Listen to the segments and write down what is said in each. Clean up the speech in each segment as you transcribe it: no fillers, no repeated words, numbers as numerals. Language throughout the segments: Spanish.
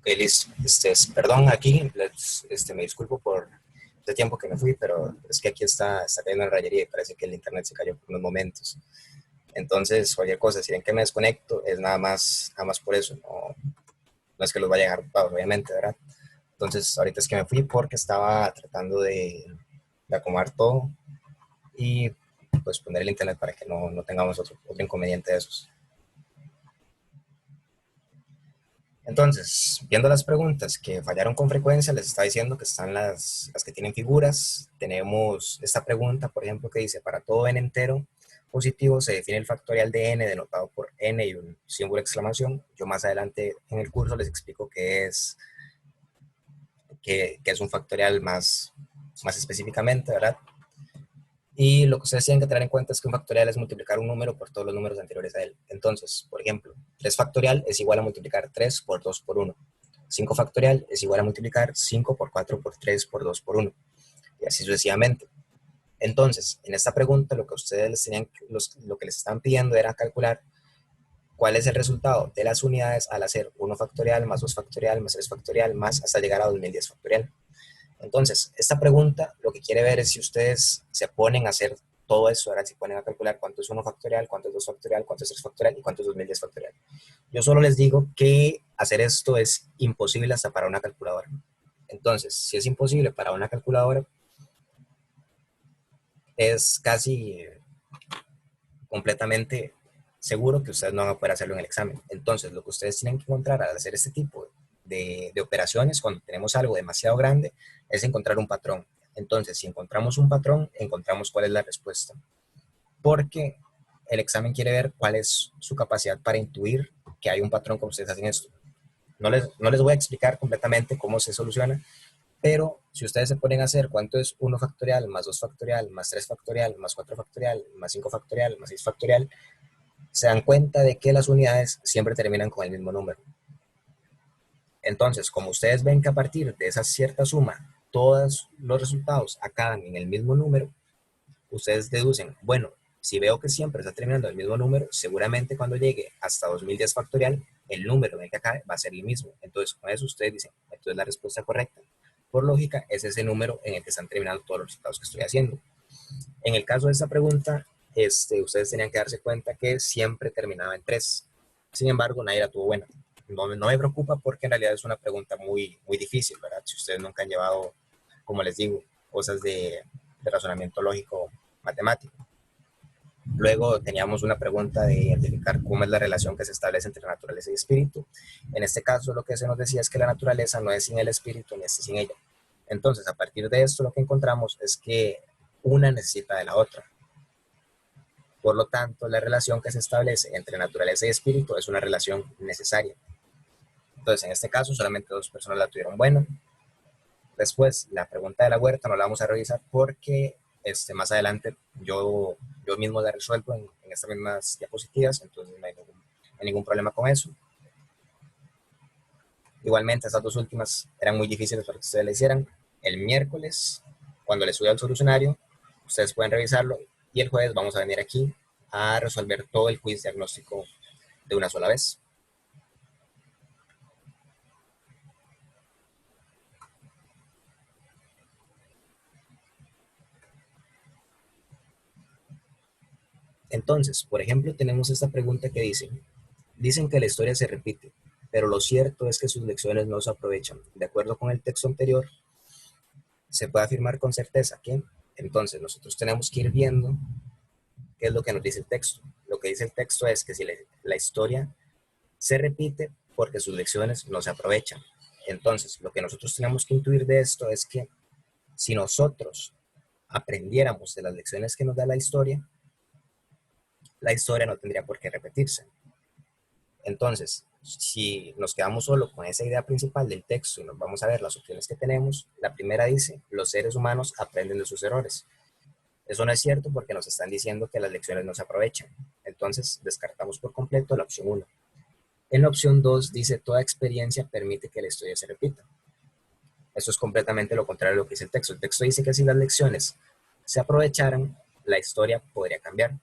Ok, listo. Perdón, aquí me disculpo por el tiempo que me fui, pero es que aquí está cayendo en rayería y parece que el internet se cayó por unos momentos. Entonces, cualquier cosa, si ven que me desconecto, es nada más por eso. No es que los vaya a dejar ocupados, obviamente, ¿verdad? Entonces, ahorita es que me fui porque estaba tratando de acomodar todo y pues poner el internet para que no tengamos otro inconveniente de esos. Entonces, viendo las preguntas que fallaron con frecuencia, les está diciendo que están las que tienen figuras. Tenemos esta pregunta, por ejemplo, que dice, para todo n entero positivo se define el factorial de n denotado por n y un símbolo de exclamación. Yo más adelante en el curso les explico qué es un factorial más específicamente, ¿verdad? Y lo que ustedes tienen que tener en cuenta es que un factorial es multiplicar un número por todos los números anteriores a él. Entonces, por ejemplo, 3 factorial es igual a multiplicar 3 por 2 por 1. 5 factorial es igual a multiplicar 5 por 4 por 3 por 2 por 1. Y así sucesivamente. Entonces, en esta pregunta, lo que ustedes lo que les están pidiendo era calcular cuál es el resultado de las unidades al hacer 1 factorial más 2 factorial más 3 factorial más hasta llegar a 2010 factorial. Entonces, esta pregunta lo que quiere ver es si ustedes se ponen a hacer todo eso, ahora si ponen a calcular cuánto es 1 factorial, cuánto es 2 factorial, cuánto es 3 factorial y cuánto es 2010 factorial. Yo solo les digo que hacer esto es imposible hasta para una calculadora. Entonces, si es imposible para una calculadora, es casi completamente seguro que ustedes no van a poder hacerlo en el examen. Entonces, lo que ustedes tienen que encontrar al hacer este tipo de operaciones, cuando tenemos algo demasiado grande, es encontrar un patrón. Entonces, si encontramos un patrón, encontramos cuál es la respuesta. Porque el examen quiere ver cuál es su capacidad para intuir que hay un patrón cuando ustedes hacen esto. No les voy a explicar completamente cómo se soluciona, pero si ustedes se ponen a hacer cuánto es 1 factorial, más 2 factorial, más 3 factorial, más 4 factorial, más 5 factorial, más 6 factorial, se dan cuenta de que las unidades siempre terminan con el mismo número. Entonces, como ustedes ven que a partir de esa cierta suma, todos los resultados acaban en el mismo número, ustedes deducen, bueno, si veo que siempre está terminando el mismo número, seguramente cuando llegue hasta 2010 factorial, el número en el que acabe va a ser el mismo. Entonces, con eso ustedes dicen, esto es la respuesta correcta. Por lógica, es ese número en el que están terminando todos los resultados que estoy haciendo. En el caso de esta pregunta, ustedes tenían que darse cuenta que siempre terminaba en 3. Sin embargo, nadie la tuvo buena. No me preocupa porque en realidad es una pregunta muy difícil, ¿verdad? Si ustedes nunca han llevado, como les digo, cosas de razonamiento lógico matemático. Luego teníamos una pregunta de identificar cómo es la relación que se establece entre naturaleza y espíritu. En este caso, lo que se nos decía es que la naturaleza no es sin el espíritu ni es sin ella. Entonces, a partir de esto, lo que encontramos es que una necesita de la otra. Por lo tanto, la relación que se establece entre naturaleza y espíritu es una relación necesaria. Entonces, en este caso, solamente 2 personas la tuvieron buena. Después, la pregunta de la huerta no la vamos a revisar porque más adelante yo mismo la resuelvo en estas mismas diapositivas, entonces no hay ningún problema con eso. Igualmente, estas 2 últimas eran muy difíciles para que ustedes la hicieran. El miércoles, cuando les suba el solucionario, ustedes pueden revisarlo y el jueves vamos a venir aquí a resolver todo el quiz diagnóstico de una sola vez. Entonces, por ejemplo, tenemos esta pregunta que dicen que la historia se repite, pero lo cierto es que sus lecciones no se aprovechan. De acuerdo con el texto anterior, se puede afirmar con certeza que entonces nosotros tenemos que ir viendo qué es lo que nos dice el texto. Lo que dice el texto es que si la historia se repite porque sus lecciones no se aprovechan. Entonces, lo que nosotros tenemos que intuir de esto es que si nosotros aprendiéramos de las lecciones que nos da la historia no tendría por qué repetirse. Entonces, si nos quedamos solo con esa idea principal del texto y nos vamos a ver las opciones que tenemos, la primera dice, los seres humanos aprenden de sus errores. Eso no es cierto porque nos están diciendo que las lecciones no se aprovechan. Entonces, descartamos por completo la opción 1. En la opción 2 dice, toda experiencia permite que la historia se repita. Eso es completamente lo contrario de lo que dice el texto. El texto dice que si las lecciones se aprovecharan, la historia podría cambiar.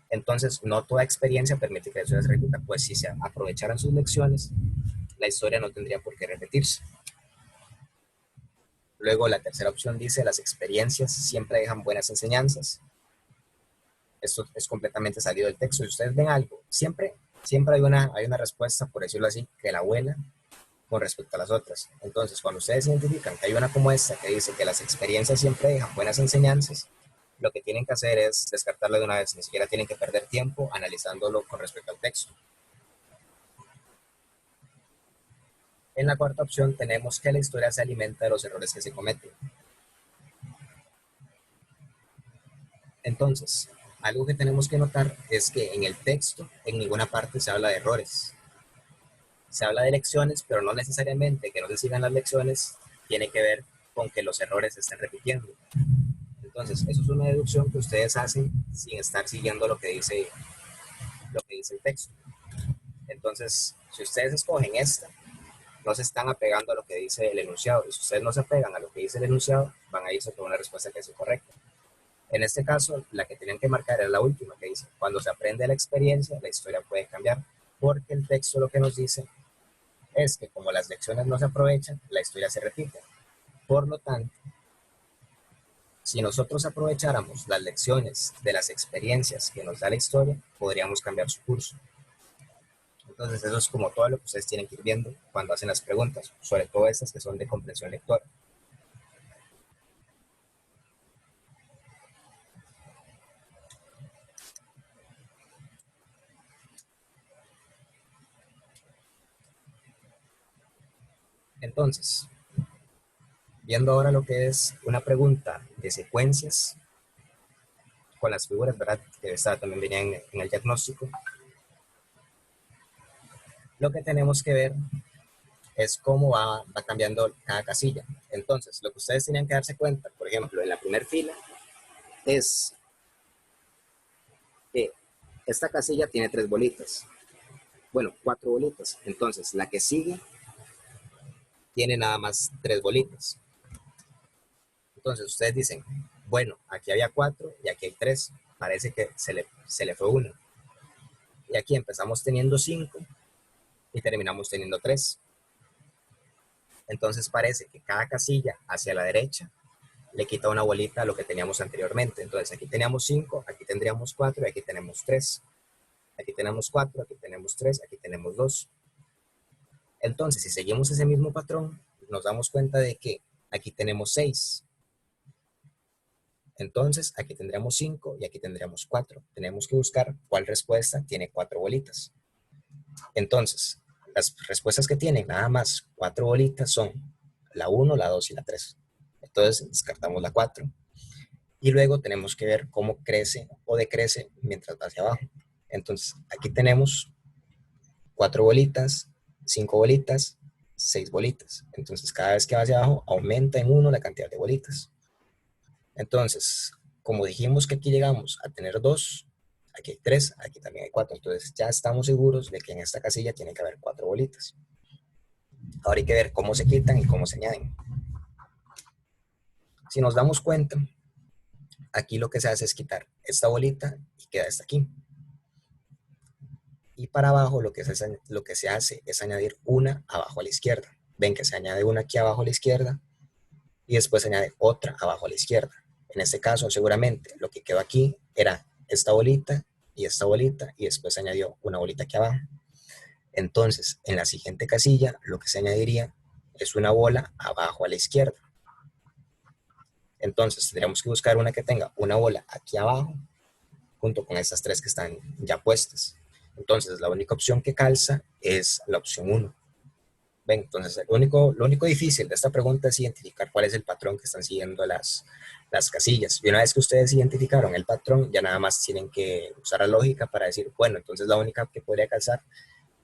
Entonces, no toda experiencia permite que la historia se repita, pues si se aprovecharan sus lecciones, la historia no tendría por qué repetirse. Luego la tercera opción dice, las experiencias siempre dejan buenas enseñanzas. Esto es completamente salido del texto. Si ustedes ven algo, siempre hay una respuesta, por decirlo así, que la abuela con respecto a las otras. Entonces, cuando ustedes identifican que hay una como esta que dice que las experiencias siempre dejan buenas enseñanzas, lo que tienen que hacer es descartarla de una vez, ni siquiera tienen que perder tiempo analizándolo con respecto al texto. En la cuarta opción tenemos que la historia se alimenta de los errores que se cometen. Entonces, algo que tenemos que notar es que en el texto en ninguna parte se habla de errores. Se habla de lecciones, pero no necesariamente que no se sigan las lecciones tiene que ver con que los errores se estén repitiendo. Entonces, eso es una deducción que ustedes hacen sin estar siguiendo lo que dice el texto. Entonces, si ustedes escogen esta, no se están apegando a lo que dice el enunciado. Y si ustedes no se apegan a lo que dice el enunciado, van a irse por una respuesta que es incorrecta. En este caso, la que tenían que marcar es la última, que dice, cuando se aprende la experiencia, la historia puede cambiar, porque el texto lo que nos dice es que como las lecciones no se aprovechan, la historia se repite. Por lo tanto, si nosotros aprovecháramos las lecciones de las experiencias que nos da la historia, podríamos cambiar su curso. Entonces eso es como todo lo que ustedes tienen que ir viendo cuando hacen las preguntas, sobre todo estas que son de comprensión lectora. Entonces, viendo ahora lo que es una pregunta de secuencias con las figuras, ¿verdad? Que esta también venía en el diagnóstico. Lo que tenemos que ver es cómo va cambiando cada casilla. Entonces, lo que ustedes tenían que darse cuenta, por ejemplo, en la primera fila, es que esta casilla tiene 3 bolitas. Bueno, 4 bolitas. Entonces, la que sigue tiene nada más 3 bolitas. Entonces, ustedes dicen, bueno, aquí había 4 y aquí hay 3. Parece que se le fue una. Y aquí empezamos teniendo 5 y terminamos teniendo 3. Entonces parece que cada casilla hacia la derecha le quita una bolita a lo que teníamos anteriormente. Entonces aquí teníamos 5, aquí tendríamos 4 y aquí tenemos 3. Aquí tenemos 4, aquí tenemos 3, aquí tenemos 2. Entonces, si seguimos ese mismo patrón, nos damos cuenta de que aquí tenemos 6. Entonces, aquí tendríamos 5 y aquí tendríamos 4. Tenemos que buscar cuál respuesta tiene 4 bolitas. Entonces, las respuestas que tienen nada más 4 bolitas son la 1, la 2 y la 3. Entonces, descartamos la 4. Y luego tenemos que ver cómo crece o decrece mientras va hacia abajo. Entonces, aquí tenemos 4 bolitas, 5 bolitas, 6 bolitas. Entonces, cada vez que va hacia abajo, aumenta en 1 la cantidad de bolitas. Entonces, como dijimos que aquí llegamos a tener 2, aquí hay 3, aquí también hay 4. Entonces, ya estamos seguros de que en esta casilla tiene que haber 4 bolitas. Ahora hay que ver cómo se quitan y cómo se añaden. Si nos damos cuenta, aquí lo que se hace es quitar esta bolita y queda esta aquí. Y para abajo lo que se hace es añadir una abajo a la izquierda. Ven que se añade una aquí abajo a la izquierda y después se añade otra abajo a la izquierda. En este caso, seguramente lo que quedó aquí era esta bolita y después se añadió una bolita aquí abajo. Entonces, en la siguiente casilla, lo que se añadiría es una bola abajo a la izquierda. Entonces, tendríamos que buscar una que tenga una bola aquí abajo, junto con estas 3 que están ya puestas. Entonces, la única opción que calza es la opción 1. Ven, entonces, lo único difícil de esta pregunta es identificar cuál es el patrón que están siguiendo las casillas. Y una vez que ustedes identificaron el patrón, ya nada más tienen que usar la lógica para decir, bueno, entonces la única que podría calzar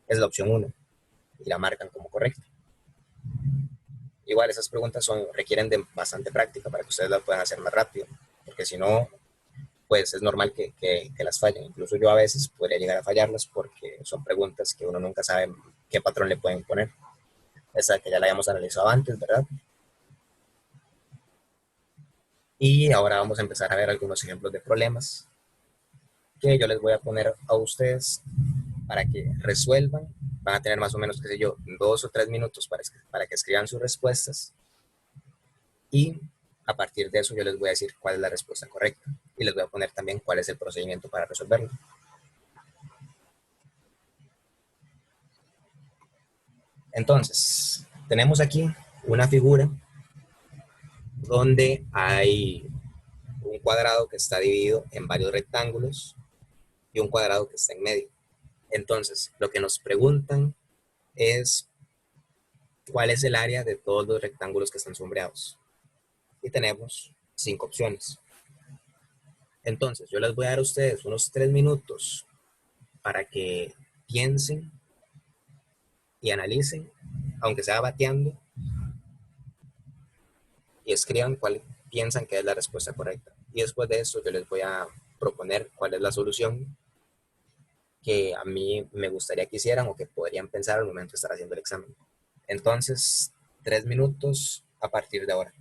es la opción 1 y la marcan como correcta. Igual esas preguntas requieren de bastante práctica para que ustedes las puedan hacer más rápido, porque si no, pues es normal que las fallen. Incluso yo a veces podría llegar a fallarlas porque son preguntas que uno nunca sabe qué patrón le pueden poner. Esa que ya la habíamos analizado antes, ¿verdad? Y ahora vamos a empezar a ver algunos ejemplos de problemas que yo les voy a poner a ustedes para que resuelvan van a tener más o menos, qué sé yo, 2 o 3 minutos para que escriban sus respuestas y a partir de eso yo les voy a decir cuál es la respuesta correcta y les voy a poner también cuál es el procedimiento para resolverlo. Entonces, tenemos aquí una figura donde hay un cuadrado que está dividido en varios rectángulos y un cuadrado que está en medio. Entonces, lo que nos preguntan es cuál es el área de todos los rectángulos que están sombreados. Y tenemos 5 opciones. Entonces, yo les voy a dar a ustedes unos 3 minutos para que piensen y analicen, aunque sea bateando, y escriban cuál piensan que es la respuesta correcta. Y después de eso yo les voy a proponer cuál es la solución que a mí me gustaría que hicieran o que podrían pensar al momento de estar haciendo el examen. Entonces, 3 minutos a partir de ahora.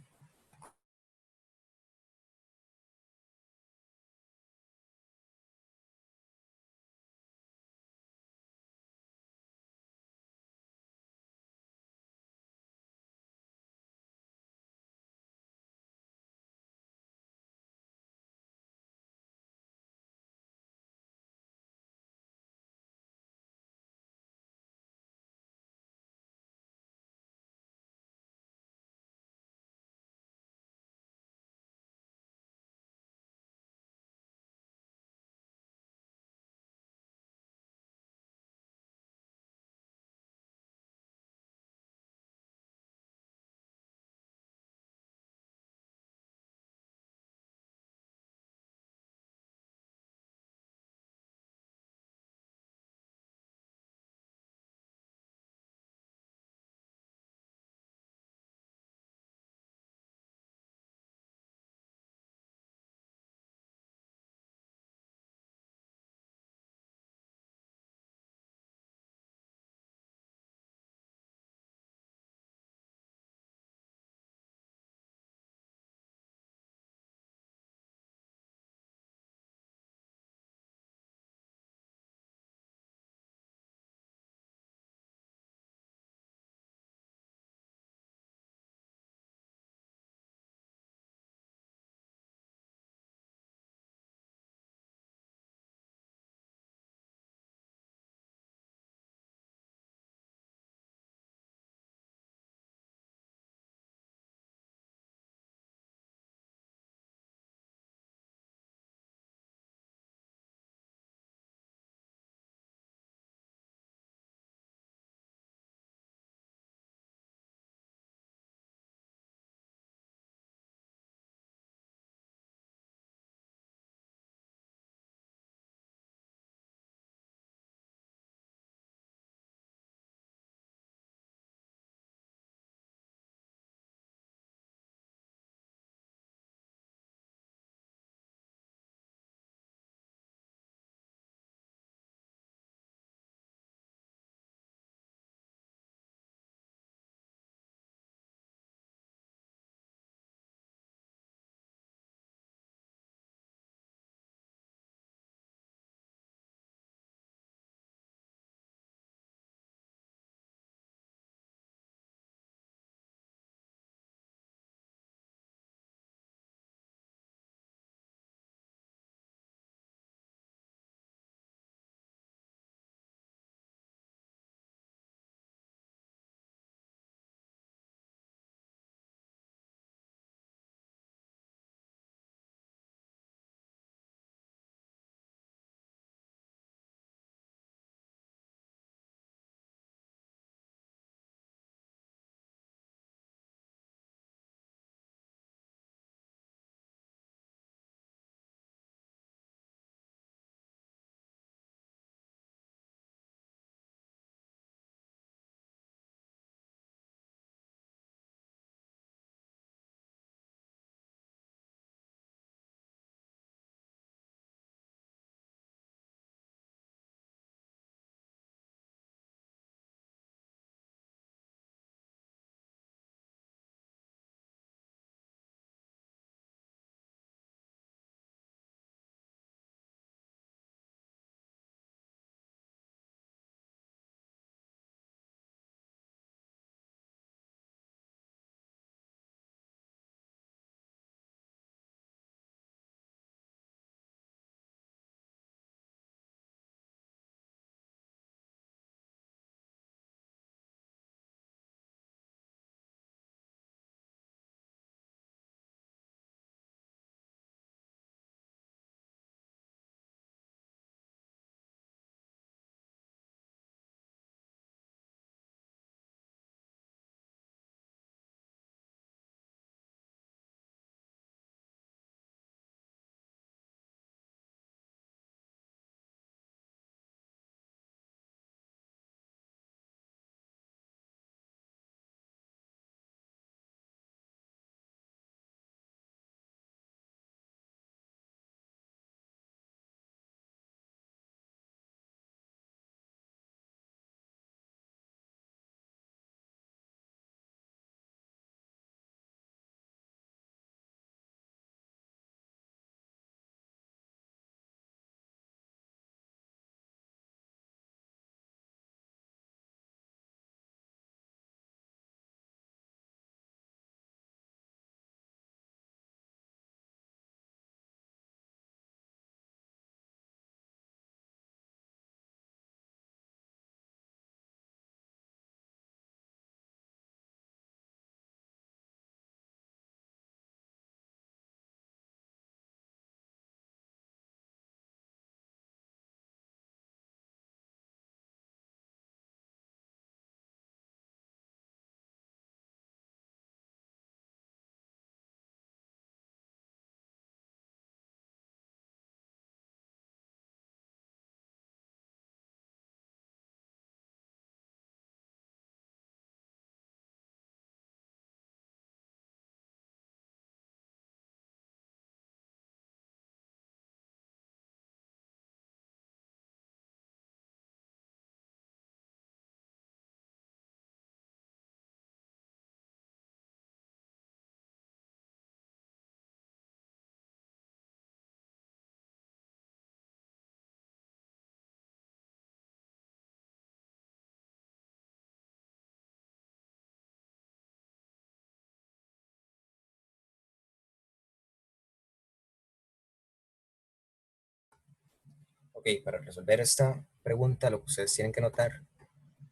Ok, para resolver esta pregunta, lo que ustedes tienen que notar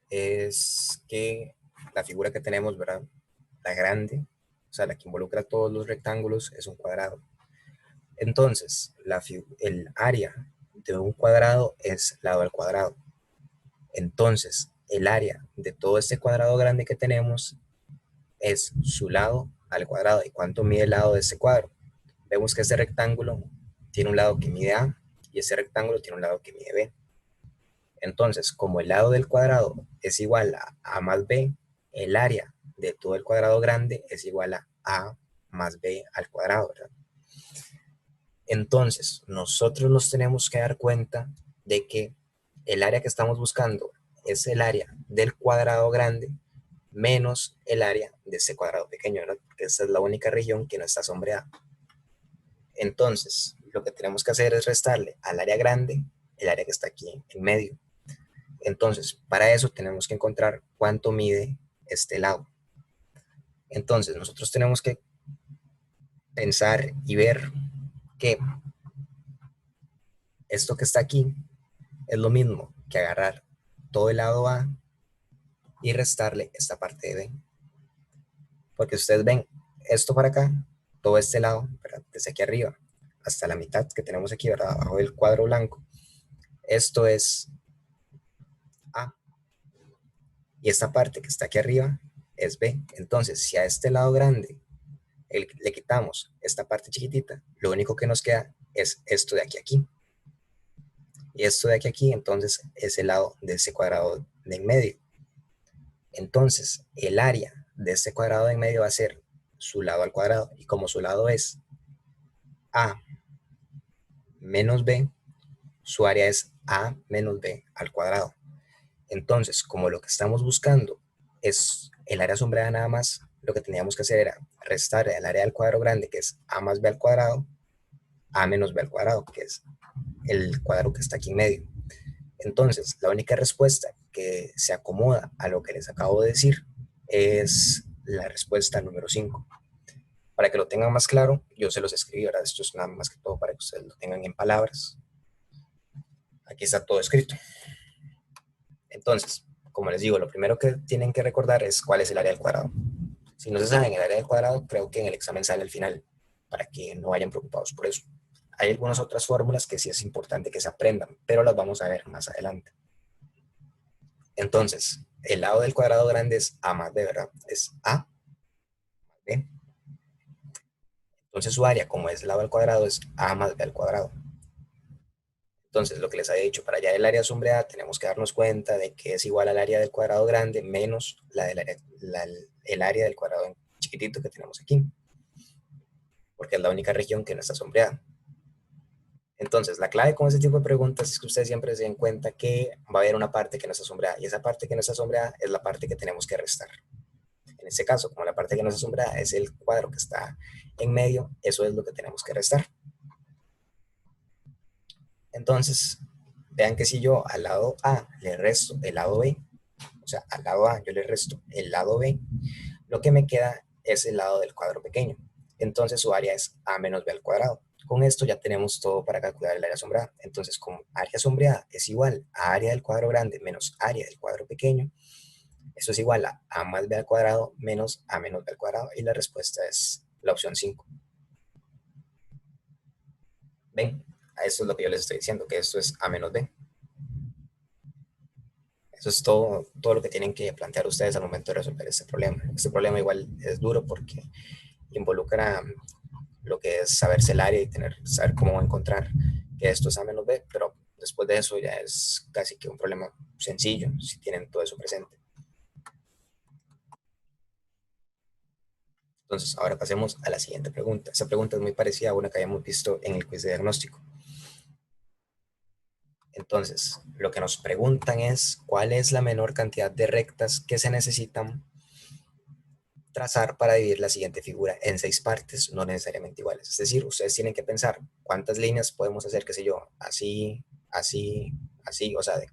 es que la figura que tenemos, ¿verdad? La grande, o sea, la que involucra todos los rectángulos, es un cuadrado. Entonces, el área de un cuadrado es lado al cuadrado. Entonces, el área de todo este cuadrado grande que tenemos es su lado al cuadrado. ¿Y cuánto mide el lado de este cuadro? Vemos que este rectángulo tiene un lado que mide A y este rectángulo tiene un lado que mide B. Entonces, como el lado del cuadrado es igual a A más B, el área de todo el cuadrado grande es igual a A más B al cuadrado, ¿verdad? Entonces, nosotros nos tenemos que dar cuenta de que el área que estamos buscando es el área del cuadrado grande menos el área de ese cuadrado pequeño, ¿verdad? Porque esta es la única región que no está sombreada. Entonces, lo que tenemos que hacer es restarle al área grande el área que está aquí en medio. Entonces, para eso tenemos que encontrar cuánto mide este lado. Entonces, nosotros tenemos que pensar y ver que esto que está aquí es lo mismo que agarrar todo el lado A y restarle esta parte de B. Porque ustedes ven esto para acá, todo este lado, ¿verdad? Desde aquí arriba hasta la mitad que tenemos aquí, ¿verdad? Abajo del cuadro blanco. Esto es A. Y esta parte que está aquí arriba es B. Entonces, si a este lado grande le quitamos esta parte chiquitita, lo único que nos queda es esto de aquí a aquí. Y esto de aquí a aquí, entonces, es el lado de ese cuadrado de en medio. Entonces, el área de este cuadrado de en medio va a ser su lado al cuadrado. Y como su lado es A menos B, su área es A menos B al cuadrado. Entonces, como lo que estamos buscando es el área sombreada nada más, lo que teníamos que hacer era restar el área del cuadro grande, que es A más B al cuadrado, A menos B al cuadrado, que es el cuadro que está aquí en medio. Entonces, la única respuesta que se acomoda a lo que les acabo de decir es la respuesta número 5. Para que lo tengan más claro, yo se los escribí, ¿verdad? Esto es nada más que todo para que ustedes lo tengan en palabras. Aquí está todo escrito. Entonces, como les digo, lo primero que tienen que recordar es cuál es el área del cuadrado. Si no se saben el área del cuadrado, creo que en el examen sale al final, para que no vayan preocupados por eso. Hay algunas otras fórmulas que sí es importante que se aprendan, pero las vamos a ver más adelante. Entonces, el lado del cuadrado grande es A más B, ¿verdad? Es A más B. Entonces su área, como es el lado al cuadrado, es A más B al cuadrado. Entonces, lo que les había dicho, para allá del área sombreada tenemos que darnos cuenta de que es igual al área del cuadrado grande menos el área del cuadrado chiquitito que tenemos aquí, porque es la única región que no está sombreada. Entonces, la clave con ese tipo de preguntas es que ustedes siempre se den cuenta que va a haber una parte que no está sombreada, y esa parte que no está sombreada es la parte que tenemos que restar. En este caso, como la parte que no está sombreada es el cuadro que está en medio, eso es lo que tenemos que restar. Entonces, vean que si yo al lado A le resto el lado B, o sea, al lado A yo le resto el lado B, lo que me queda es el lado del cuadro pequeño. Entonces su área es A menos B al cuadrado. Con esto ya tenemos todo para calcular el área sombreada. Entonces, como área sombreada es igual a área del cuadro grande menos área del cuadro pequeño, eso es igual a A más B al cuadrado menos A menos B al cuadrado. Y la respuesta es la opción 5. ¿Ven? Esto es lo que yo les estoy diciendo, que esto es A menos B. Eso es todo lo que tienen que plantear ustedes al momento de resolver este problema. Este problema igual es duro porque involucra lo que es saberse el área y saber cómo encontrar que esto es A menos B, pero después de eso ya es casi que un problema sencillo si tienen todo eso presente. Entonces, ahora pasemos a la siguiente pregunta. Esta pregunta es muy parecida a una que habíamos visto en el quiz de diagnóstico. Entonces, lo que nos preguntan es cuál es la menor cantidad de rectas que se necesitan trazar para dividir la siguiente figura en 6 partes, no necesariamente iguales. Es decir, ustedes tienen que pensar cuántas líneas podemos hacer, qué sé yo, así, así, así, o sea, de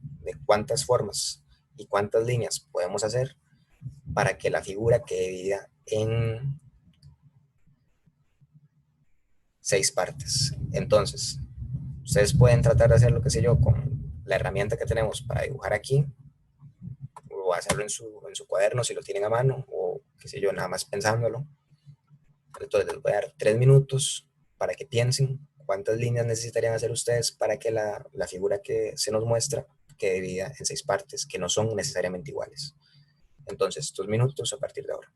cuántas formas y cuántas líneas podemos hacer para que la figura quede dividida en 6 partes. Entonces, Ustedes pueden tratar de hacerlo, qué sé yo, con la herramienta que tenemos para dibujar aquí, o hacerlo en su cuaderno si lo tienen a mano, o qué sé yo, nada más pensándolo. Entonces les voy a dar 3 minutos para que piensen cuántas líneas necesitarían hacer ustedes para que la figura que se nos muestra quede dividida en 6 partes que no son necesariamente iguales. Entonces, estos minutos a partir de ahora.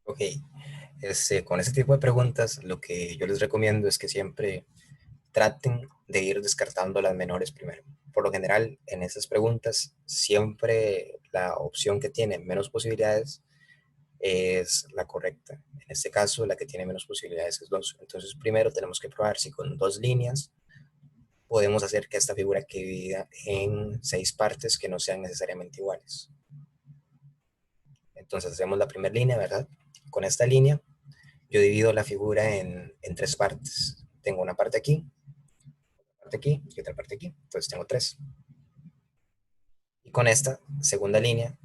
Ok, con ese tipo de preguntas, lo que yo les recomiendo es que siempre traten de ir descartando las menores primero. Por lo general, en esas preguntas, siempre la opción que tiene menos posibilidades es la correcta. En este caso, la que tiene menos posibilidades es 2. Entonces, primero tenemos que probar si con 2 líneas podemos hacer que esta figura quede dividida en 6 partes que no sean necesariamente iguales. Entonces, hacemos la primera línea, ¿verdad? Con esta línea, yo divido la figura en 3 partes. Tengo una parte aquí y otra parte aquí. Entonces, tengo 3. Y con esta segunda línea,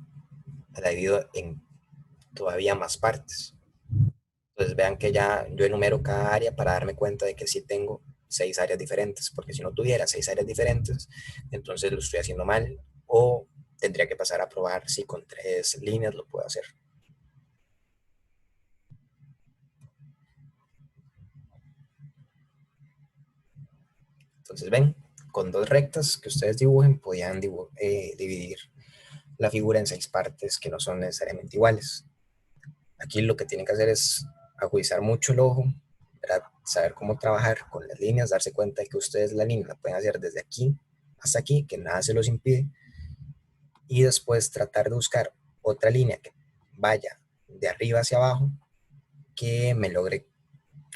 la divido en todavía más partes. Entonces vean que ya yo enumero cada área para darme cuenta de que sí tengo 6 áreas diferentes, porque si no tuviera 6 áreas diferentes, entonces lo estoy haciendo mal o tendría que pasar a probar si con 3 líneas lo puedo hacer. Entonces ven, con 2 rectas que ustedes dibujen, podían dividir la figura en 6 partes que no son necesariamente iguales. Aquí lo que tienen que hacer es agudizar mucho el ojo, ¿verdad? Saber cómo trabajar con las líneas, darse cuenta de que ustedes la línea la pueden hacer desde aquí hasta aquí, que nada se los impide, y después tratar de buscar otra línea que vaya de arriba hacia abajo que me logre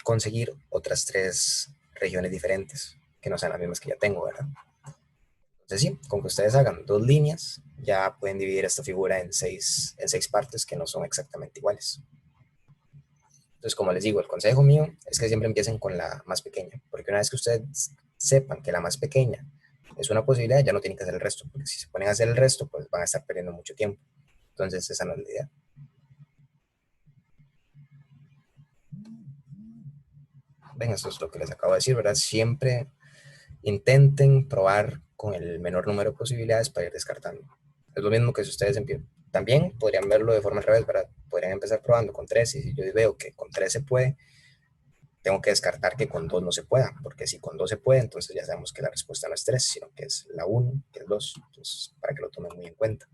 conseguir otras 3 regiones diferentes, que no sean las mismas que ya tengo, ¿verdad? Entonces sí, con que ustedes hagan 2 líneas, ya pueden dividir esta figura en seis partes que no son exactamente iguales. Entonces, como les digo, el consejo mío es que siempre empiecen con la más pequeña, porque una vez que ustedes sepan que la más pequeña es una posibilidad, ya no tienen que hacer el resto, porque si se ponen a hacer el resto, pues van a estar perdiendo mucho tiempo. Entonces, esa no es la idea. Ven, esto es lo que les acabo de decir, ¿verdad? Siempre intenten probar con el menor número de posibilidades para ir descartando. Es lo mismo que si ustedes empiezan. También podrían verlo de forma al revés, ¿verdad? Podrían empezar probando con 3 y si yo veo que con 3 se puede, tengo que descartar que con 2 no se pueda, porque si con 2 se puede, entonces ya sabemos que la respuesta no es 3, sino que es la 1, que es 2. Entonces, para que lo tomen muy en cuenta.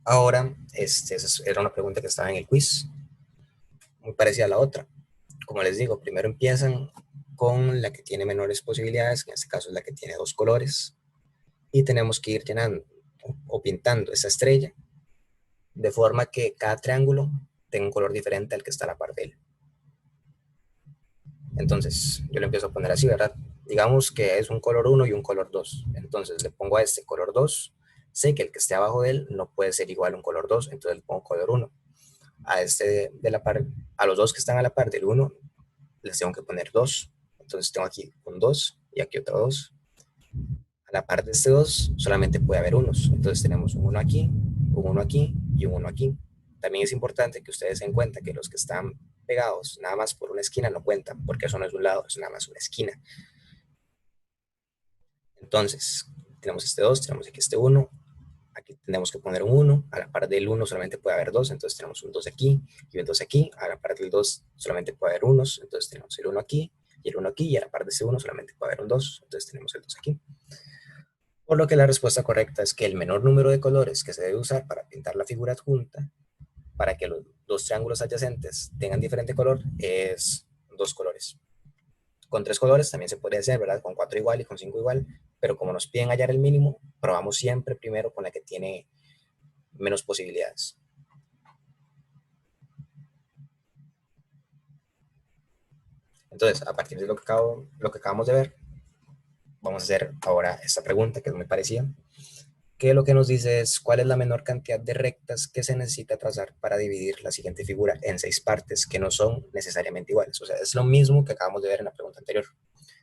Ahora, esa era una pregunta que estaba en el quiz, muy parecida a la otra. Como les digo, primero empiezan con la que tiene menores posibilidades, que en este caso es la que tiene 2 colores, y tenemos que ir llenando o pintando esa estrella de forma que cada triángulo tenga un color diferente al que está a la par de él. Entonces, yo le empiezo a poner así, ¿verdad? Digamos que es un color 1 y un color 2. Entonces, le pongo a este color 2. Sé que el que esté abajo de él no puede ser igual a un color 2, entonces le pongo color 1. A este de la par, a los dos que están a la par del 1, les tengo que poner 2. Entonces, tengo aquí un 2 y aquí otro 2. A la par de este 2 solamente puede haber unos. Entonces, tenemos un 1 aquí, un 1 aquí y un 1 aquí. También es importante que ustedes se den cuenta que los que están pegados nada más por una esquina no cuentan, porque eso no es un lado, es nada más una esquina. Entonces, tenemos este 2, tenemos aquí este 1, aquí tenemos que poner un 1, a la par del 1 solamente puede haber 2, entonces tenemos un 2 aquí y un 2 aquí, a la par del 2 solamente puede haber unos, entonces tenemos el 1 aquí y el 1 aquí, y a la par de ese 1 solamente puede haber un 2, entonces tenemos el 2 aquí. Por lo que la respuesta correcta es que el menor número de colores que se debe usar para pintar la figura adjunta, para que los dos triángulos adyacentes tengan diferente color, es 2 colores. Con 3 colores también se podría hacer, ¿verdad? Con 4 igual y con 5 igual, pero como nos piden hallar el mínimo, probamos siempre primero con la que tiene menos posibilidades. Entonces, a partir de lo que acabamos de ver, vamos a hacer ahora esta pregunta que es muy parecida, que lo que nos dice es cuál es la menor cantidad de rectas que se necesita trazar para dividir la siguiente figura en 6 partes que no son necesariamente iguales. O sea, es lo mismo que acabamos de ver en la pregunta anterior.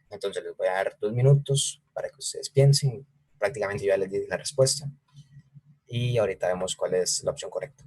Entonces les voy a dar 2 minutos para que ustedes piensen. Prácticamente yo ya les di la respuesta. Y ahorita vemos cuál es la opción correcta.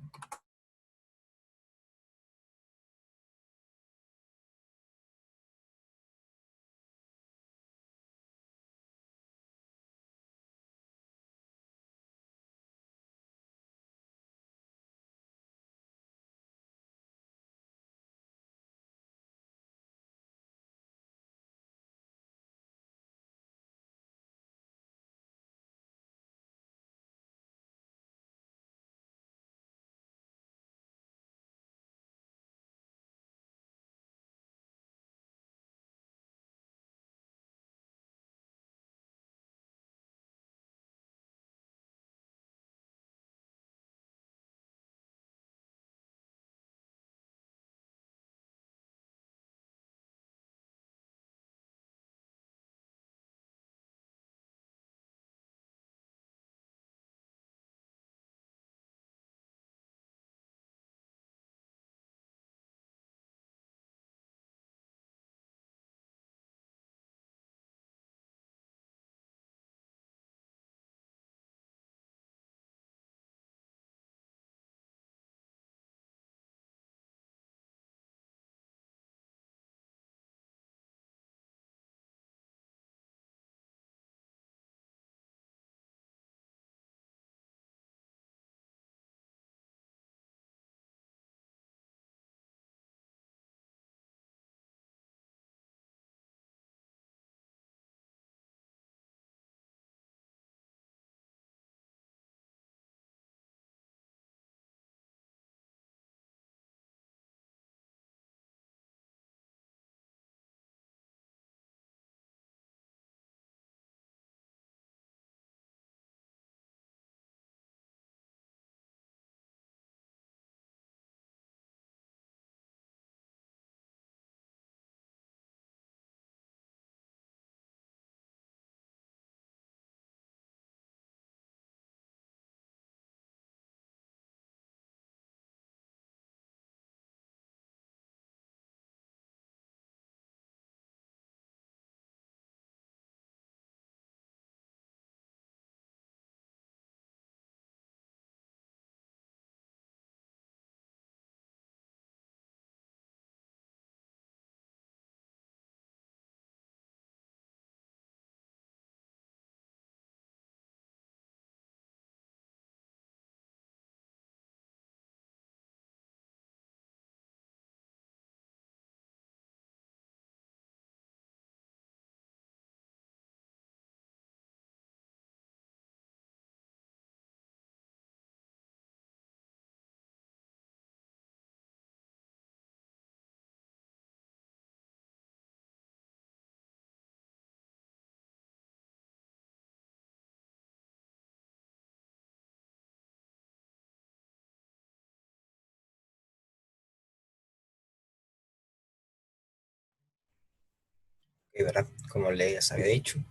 ¿verdad? Como les había dicho,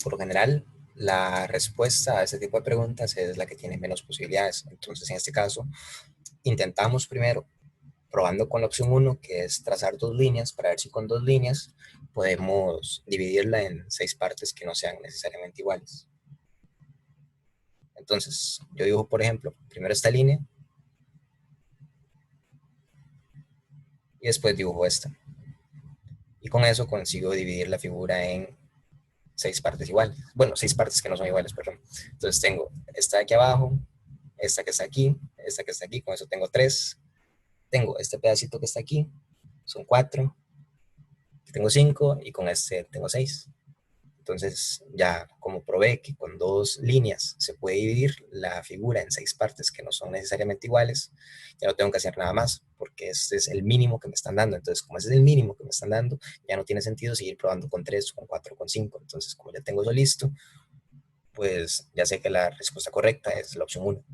por lo general, la respuesta a este tipo de preguntas es la que tiene menos posibilidades. Entonces, en este caso, intentamos primero probando con la opción uno, que es trazar dos líneas, para ver si con dos líneas podemos dividirla en 6 partes que no sean necesariamente iguales. Entonces, yo dibujo, por ejemplo, primero esta línea y después dibujo esta. Y con eso consigo dividir la figura en 6 partes iguales. Bueno, 6 partes que no son iguales, perdón. Entonces tengo esta de aquí abajo, esta que está aquí, esta que está aquí, con eso tengo 3. Tengo este pedacito que está aquí, son 4. Tengo 5 y con este tengo 6. Entonces, ya como probé que con dos líneas se puede dividir la figura en 6 partes que no son necesariamente iguales, ya no tengo que hacer nada más, porque este es el mínimo que me están dando. Entonces, como ese es el mínimo que me están dando, ya no tiene sentido seguir probando con 3, con 4, con 5. Entonces, como ya tengo eso listo, pues ya sé que la respuesta correcta es la opción uno.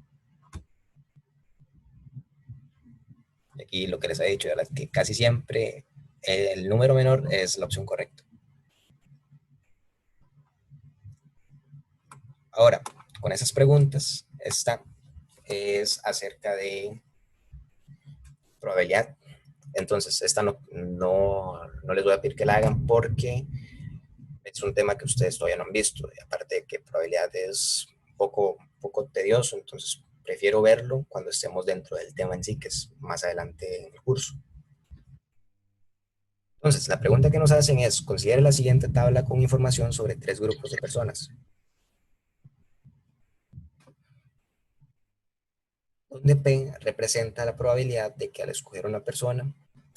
Y aquí lo que les he dicho, ¿verdad? Que casi siempre el número menor es la opción correcta. Ahora, con esas preguntas, esta es acerca de probabilidad. Entonces, esta no les voy a pedir que la hagan porque es un tema que ustedes todavía no han visto. Y aparte de que probabilidad es poco tedioso, entonces prefiero verlo cuando estemos dentro del tema en sí, que es más adelante en el curso. Entonces, la pregunta que nos hacen es, considere la siguiente tabla con información sobre 3 grupos de personas, donde P representa la probabilidad de que al escoger una persona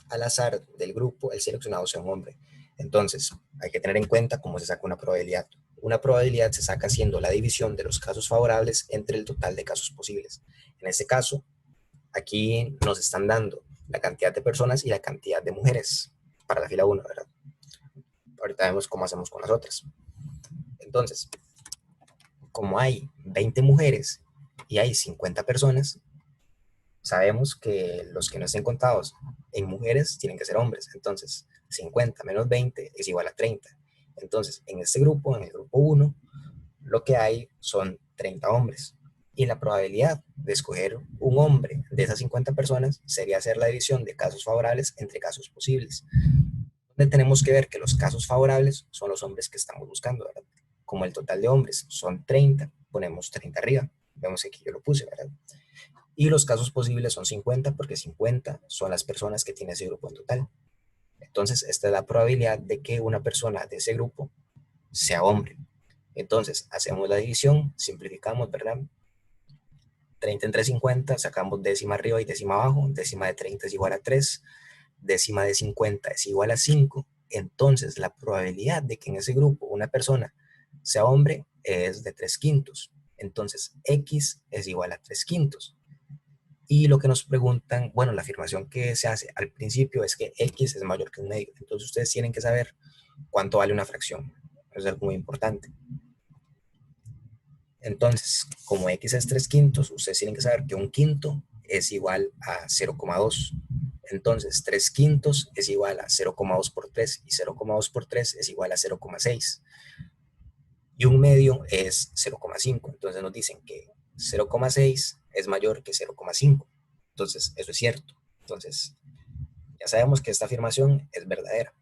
al azar del grupo, el seleccionado sea un hombre. Entonces, hay que tener en cuenta cómo se saca una probabilidad. Una probabilidad se saca haciendo la división de los casos favorables entre el total de casos posibles. En este caso, aquí nos están dando la cantidad de personas y la cantidad de mujeres para la fila 1, ¿verdad? Ahorita vemos cómo hacemos con las otras. Entonces, como hay 20 mujeres y hay 50 personas, sabemos que los que no estén contados en mujeres tienen que ser hombres. Entonces, 50 menos 20 es igual a 30. Entonces, en este grupo, en el grupo uno, lo que hay son 30 hombres. Y la probabilidad de escoger un hombre de esas 50 personas sería hacer la división de casos favorables entre casos posibles. Donde tenemos que ver que los casos favorables son los hombres que estamos buscando, ¿verdad? Como el total de hombres son 30, ponemos 30 arriba. Vemos que aquí yo lo puse, ¿verdad? Y los casos posibles son 50 porque 50 son las personas que tiene ese grupo en total. Entonces, esta es la probabilidad de que una persona de ese grupo sea hombre. Entonces, hacemos la división, simplificamos, ¿verdad? 30 entre 50, sacamos décima arriba y décima abajo. Décima de 30 es igual a 3, décima de 50 es igual a 5. Entonces, la probabilidad de que en ese grupo una persona sea hombre es de 3 quintos. Entonces, X es igual a 3 quintos. Y lo que nos preguntan, bueno, la afirmación que se hace al principio es que X es mayor que un medio. Entonces ustedes tienen que saber cuánto vale una fracción. Es algo muy importante. Entonces, como X es 3 quintos, ustedes tienen que saber que un quinto es igual a 0,2. Entonces, 3 quintos es igual a 0,2 por 3 y 0,2 por 3 es igual a 0,6. Y un medio es 0,5. Entonces nos dicen que 0,6 es mayor que 0,5. Entonces, eso es cierto. Entonces, ya sabemos que esta afirmación es verdadera.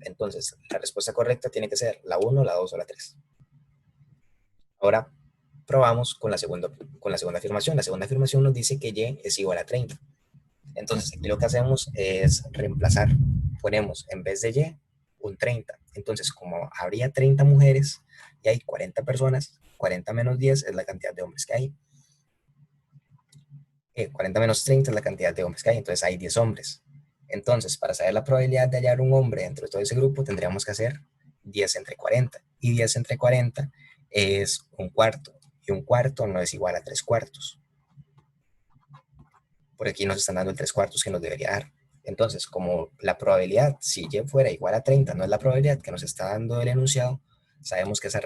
Entonces, la respuesta correcta tiene que ser la 1, la 2 o la 3. Ahora, probamos con la segunda afirmación. La segunda afirmación nos dice que Y es igual a 30. Entonces, aquí lo que hacemos es reemplazar. Ponemos en vez de Y un 30. Entonces, como habría 30 mujeres y hay 40 personas, 40 menos 10 es la cantidad de hombres que hay. 40 menos 30 es la cantidad de hombres que hay, entonces hay 10 hombres. Entonces, para saber la probabilidad de hallar un hombre dentro de todo ese grupo, tendríamos que hacer 10 entre 40. Y 10 entre 40 es un cuarto. Y un cuarto no es igual a 3 cuartos. Por aquí nos están dando el 3 cuartos que nos debería dar. Entonces, como la probabilidad, si Y fuera igual a 30, no es la probabilidad que nos está dando el enunciado, sabemos que esa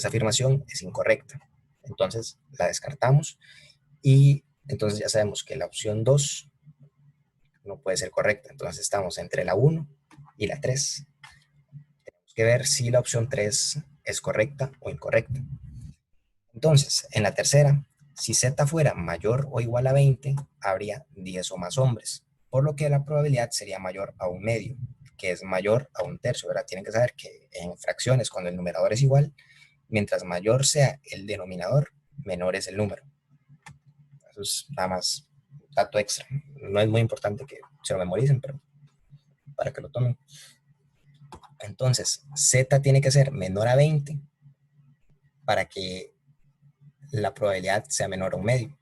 afirmación es incorrecta. Entonces, la descartamos y entonces ya sabemos que la opción 2 no puede ser correcta. Entonces estamos entre la 1 y la 3. que ver si la opción 3 es correcta o incorrecta. Entonces, en la tercera, si z fuera mayor o igual a 20, habría 10 o más hombres, por lo que la probabilidad sería mayor a un medio, que es mayor a un tercio, ¿verdad? Tienen que saber que en fracciones, cuando el numerador es igual, mientras mayor sea el denominador, menor es el número. Eso es nada más dato extra. No es muy importante que se lo memoricen, pero para que lo tomen. Entonces, z tiene que ser menor a 20 para que la probabilidad sea menor a un medio.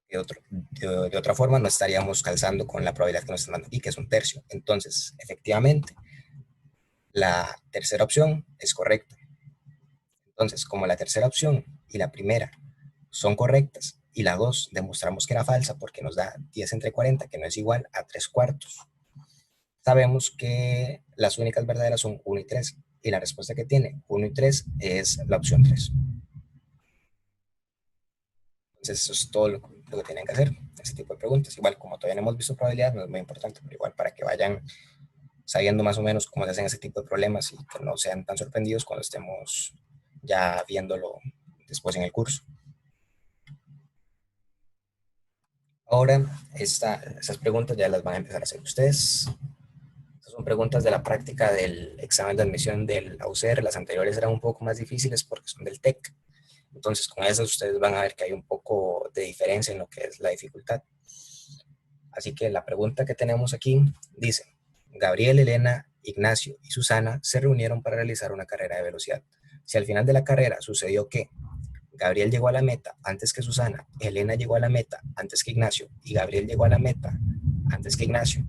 De otra forma, no estaríamos calzando con la probabilidad que nos están dando aquí, que es un tercio. Entonces, efectivamente, la tercera opción es correcta. Entonces, como la tercera opción y la primera son correctas y la 2 demostramos que era falsa porque nos da 10 entre 40, que no es igual a 3 cuartos, sabemos que las únicas verdaderas son 1 y 3. Y la respuesta que tiene 1 y 3 es la opción 3. Entonces, eso es todo lo que tienen que hacer, ese tipo de preguntas. Igual, como todavía no hemos visto probabilidad, no es muy importante, pero igual para que vayan sabiendo más o menos cómo se hacen ese tipo de problemas y que no sean tan sorprendidos cuando estemos ya viéndolo después en el curso. Ahora, esas preguntas ya las van a empezar a hacer ustedes. Estas son preguntas de la práctica del examen de admisión del AUCR. Las anteriores eran un poco más difíciles porque son del TEC. Entonces, con esas ustedes van a ver que hay un poco de diferencia en lo que es la dificultad. Así que la pregunta que tenemos aquí dice, Gabriel, Elena, Ignacio y Susana se reunieron para realizar una carrera de velocidad. Si al final de la carrera sucedió que Gabriel llegó a la meta antes que Susana, Elena llegó a la meta antes que Ignacio y Gabriel llegó a la meta antes que Ignacio,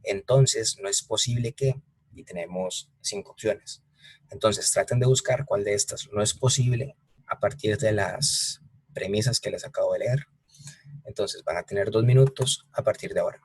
entonces no es posible que, y tenemos 5 opciones. Entonces traten de buscar cuál de estas no es posible a partir de las premisas que les acabo de leer. Entonces van a tener 2 minutos a partir de ahora.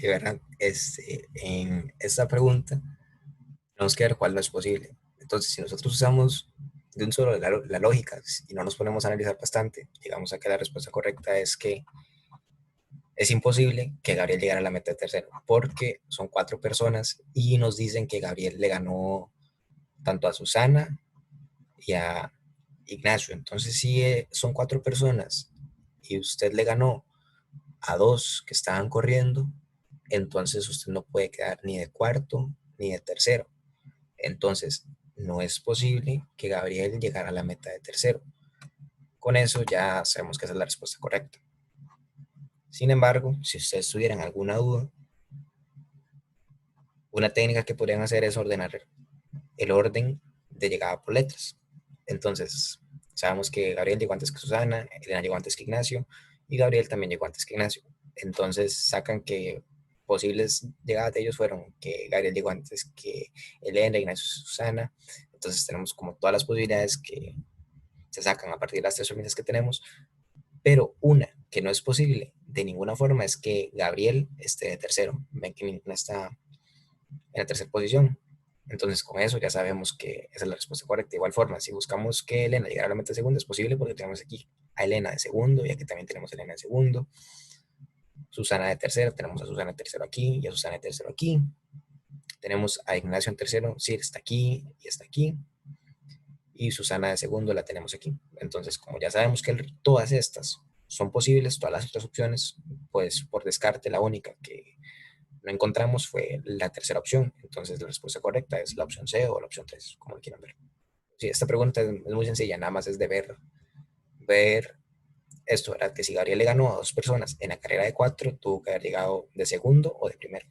Y verán, en esta pregunta tenemos que ver cuál no es posible. Entonces, si nosotros usamos de un solo la lógica y no nos ponemos a analizar bastante, llegamos a que la respuesta correcta es que es imposible que Gabriel llegara a la meta de tercero, porque son cuatro personas y nos dicen que Gabriel le ganó tanto a Susana y a Ignacio. Entonces, si son cuatro personas y usted le ganó a dos que estaban corriendo, entonces usted no puede quedar ni de cuarto ni de tercero. Entonces, no es posible que Gabriel llegara a la meta de tercero. Con eso ya sabemos que esa es la respuesta correcta. Sin embargo, si ustedes tuvieran alguna duda, una técnica que podrían hacer es ordenar el orden de llegada por letras. Entonces, sabemos que Gabriel llegó antes que Susana, Elena llegó antes que Ignacio y Gabriel también llegó antes que Ignacio. Entonces, sacan que posibles llegadas de ellos fueron que Gabriel llegó antes que Elena, Ignacio y Susana. Entonces, tenemos como todas las posibilidades que se sacan a partir de las tres premisas que tenemos, pero una que no es posible de ninguna forma es que Gabriel esté de tercero. Ven que ninguna está en la tercera posición. Entonces, con eso ya sabemos que esa es la respuesta correcta. De igual forma, si buscamos que Elena llegara a la meta de segundo, es posible porque tenemos aquí a Elena de segundo, y aquí también tenemos a Elena de segundo. Susana de tercero, tenemos a Susana de tercero aquí y a Susana de tercero aquí. Tenemos a Ignacio en tercero, sí, está aquí y está aquí. Y Susana de segundo la tenemos aquí. Entonces, como ya sabemos que todas estas son posibles, todas las otras opciones, pues por descarte la única que no encontramos fue la tercera opción. Entonces la respuesta correcta es la opción C o la opción 3, como lo quieran ver. Sí, esta pregunta es muy sencilla, nada más es de ver esto, ¿verdad? Que si Gabriel le ganó a dos personas en la carrera de cuatro, tuvo que haber llegado de segundo o de primero.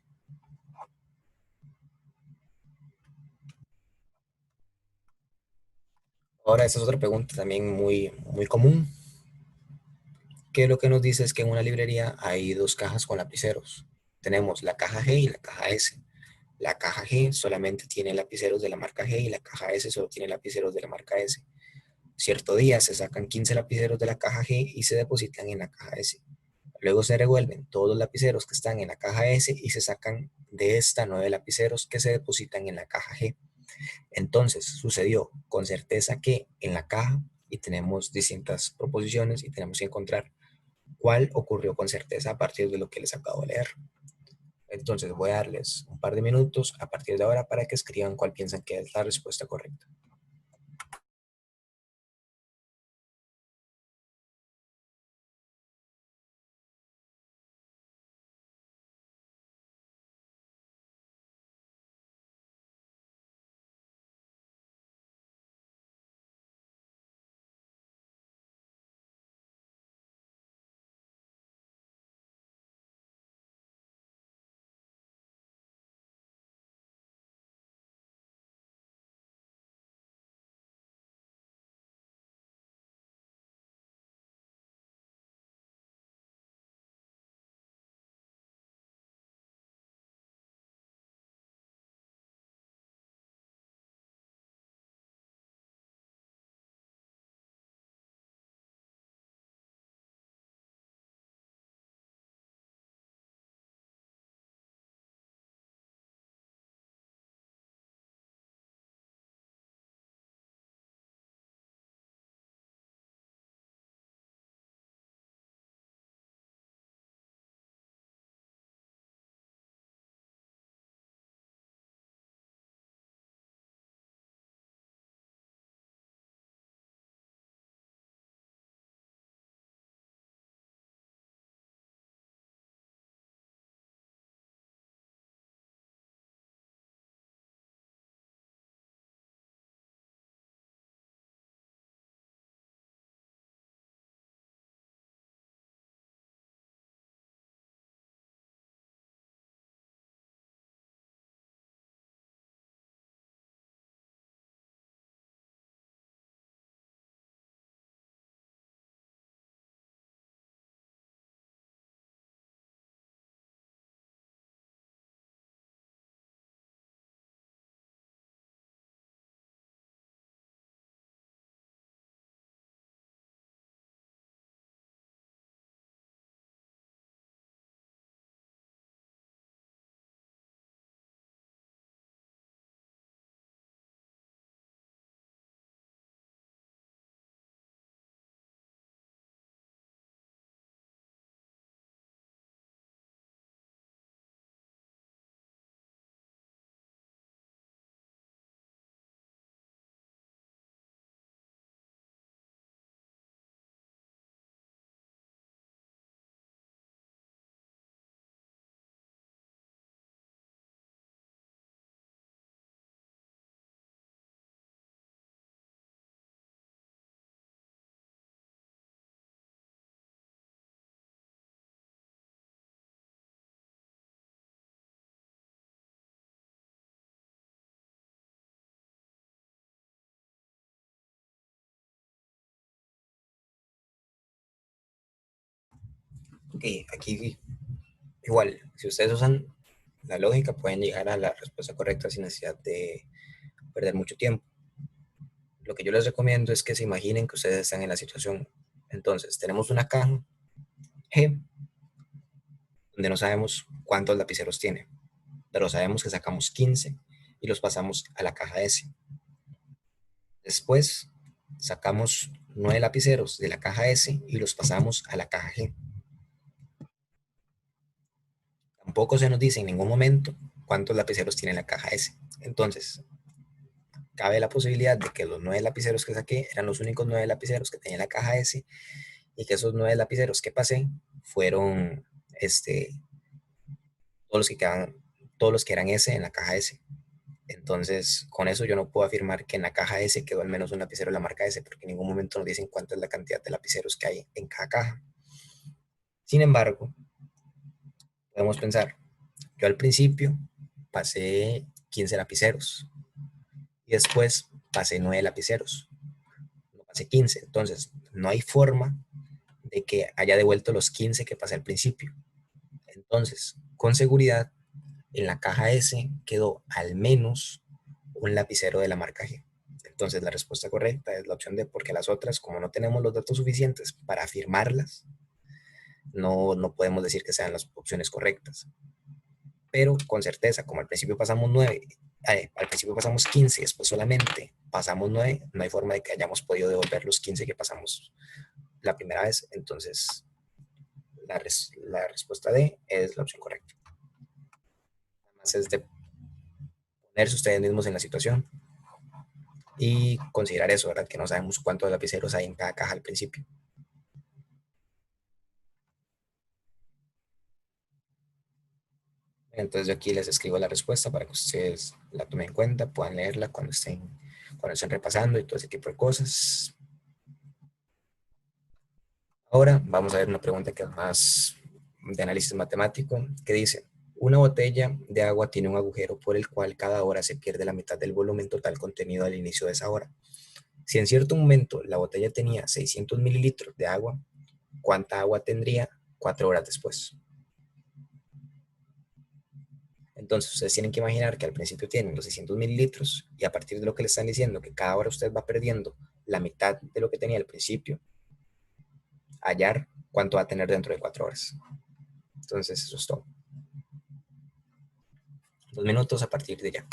Ahora, esta es otra pregunta también muy común, que lo que nos dice es que en una librería hay dos cajas con lapiceros. Tenemos la caja G y la caja S. La caja G solamente tiene lapiceros de la marca G y la caja S solo tiene lapiceros de la marca S. Cierto día se sacan 15 lapiceros de la caja G y se depositan en la caja S. Luego se revuelven todos los lapiceros que están en la caja S y se sacan de esta 9 lapiceros que se depositan en la caja G. Entonces sucedió con certeza que en la caja, y tenemos distintas proposiciones y tenemos que encontrar cuál ocurrió con certeza a partir de lo que les acabo de leer. Entonces voy a darles un par de minutos a partir de ahora para que escriban cuál piensan que es la respuesta correcta. Ok, aquí igual, si ustedes usan la lógica, pueden llegar a la respuesta correcta sin necesidad de perder mucho tiempo. Lo que yo les recomiendo es que se imaginen que ustedes están en la situación. Entonces, tenemos una caja G donde no sabemos cuántos lapiceros tiene, pero sabemos que sacamos 15 y los pasamos a la caja S. Después, sacamos 9 lapiceros de la caja S y los pasamos a la caja G. Tampoco se nos dice en ningún momento cuántos lapiceros tiene la caja S. Entonces, cabe la posibilidad de que los 9 lapiceros que saqué eran los únicos 9 lapiceros que tenía la caja S y que esos 9 lapiceros que pasé fueron todos los que quedan, todos los que eran S en la caja S. Entonces, con eso yo no puedo afirmar que en la caja S quedó al menos un lapicero de la marca S, porque en ningún momento nos dicen cuánta es la cantidad de lapiceros que hay en cada caja. Sin embargo, podemos pensar, yo al principio pasé 15 lapiceros y después pasé 9 lapiceros, no pasé 15. Entonces, no hay forma de que haya devuelto los 15 que pasé al principio. Entonces, con seguridad, en la caja S quedó al menos un lapicero de la marca G. Entonces, la respuesta correcta es la opción D, porque las otras, como no tenemos los datos suficientes para afirmarlas, no podemos decir que sean las opciones correctas. Pero con certeza, como al principio pasamos 9, al principio pasamos 15, después solamente pasamos 9, no hay forma de que hayamos podido devolver los 15 que pasamos la primera vez. Entonces, la respuesta D es la opción correcta. Además es de ponerse ustedes mismos en la situación y considerar eso, ¿verdad? Que no sabemos cuántos lapiceros hay en cada caja al principio. Entonces yo aquí les escribo la respuesta para que ustedes la tomen en cuenta, puedan leerla cuando estén repasando y todo ese tipo de cosas. Ahora vamos a ver una pregunta que es más de análisis matemático, que dice, una botella de agua tiene un agujero por el cual cada hora se pierde la mitad del volumen total contenido al inicio de esa hora. Si en cierto momento la botella tenía 600 mililitros de agua, ¿cuánta agua tendría 4 horas después? Entonces, ustedes tienen que imaginar que al principio tienen los 600 mililitros y a partir de lo que le están diciendo, que cada hora usted va perdiendo la mitad de lo que tenía al principio, hallar cuánto va a tener dentro de 4 horas. Entonces, eso es todo. 2 minutos a partir de ya.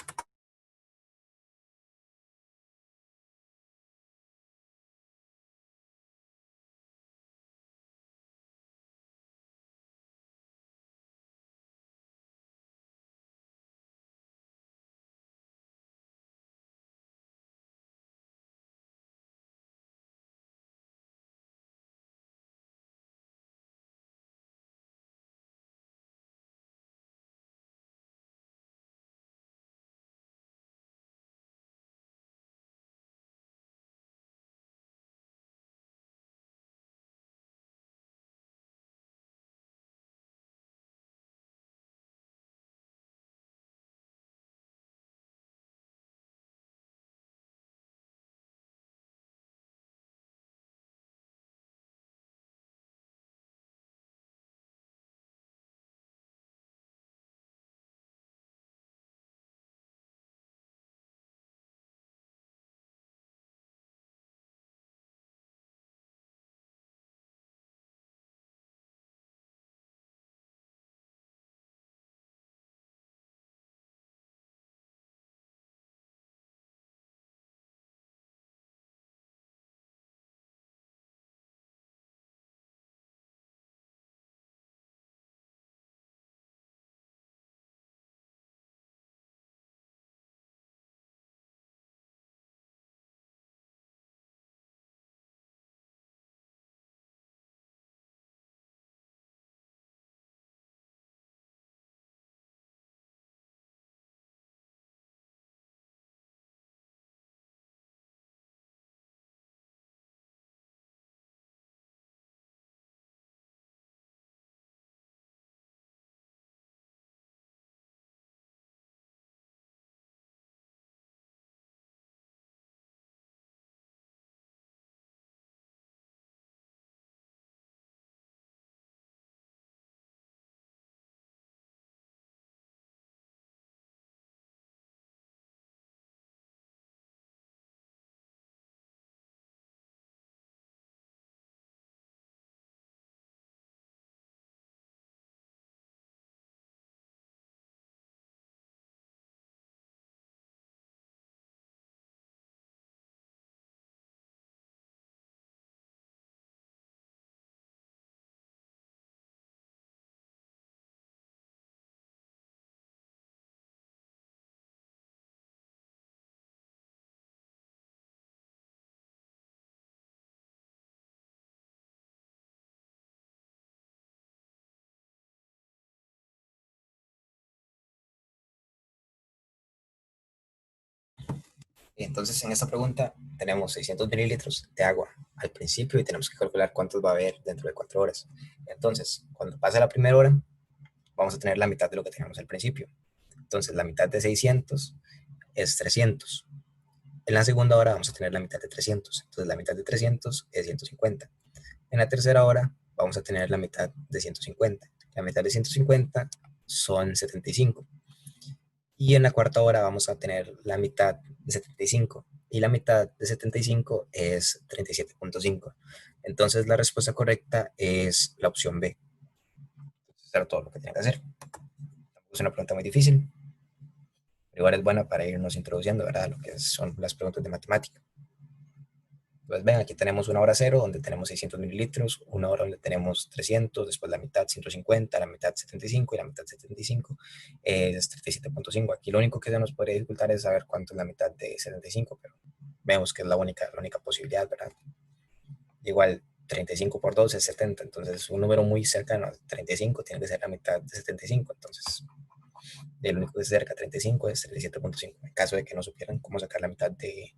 Entonces, en esta pregunta tenemos 600 mililitros de agua al principio y tenemos que calcular cuántos va a haber dentro de 4 horas. Entonces, cuando pasa la primera hora, vamos a tener la mitad de lo que teníamos al principio. Entonces, la mitad de 600 es 300. En la segunda hora vamos a tener la mitad de 300. Entonces, la mitad de 300 es 150. En la tercera hora vamos a tener la mitad de 150. La mitad de 150 son 75. Y en la cuarta hora vamos a tener la mitad de 75. Y la mitad de 75 es 37.5. Entonces la respuesta correcta es la opción B. Eso era todo lo que tenía que hacer. Es una pregunta muy difícil, pero igual es buena para irnos introduciendo, ¿verdad? Lo que son las preguntas de matemática. Pues ven, aquí tenemos una hora cero, donde tenemos 600 mililitros, una hora donde tenemos 300, después la mitad 150, la mitad 75 y la mitad 75 es 37.5. Aquí lo único que se nos podría dificultar es saber cuánto es la mitad de 75, pero vemos que es la única posibilidad, ¿verdad? Igual 35 por 2 es 70, entonces un número muy cercano a 35 tiene que ser la mitad de 75, entonces el único que se acerca a 35 es 37.5, en caso de que no supieran cómo sacar la mitad de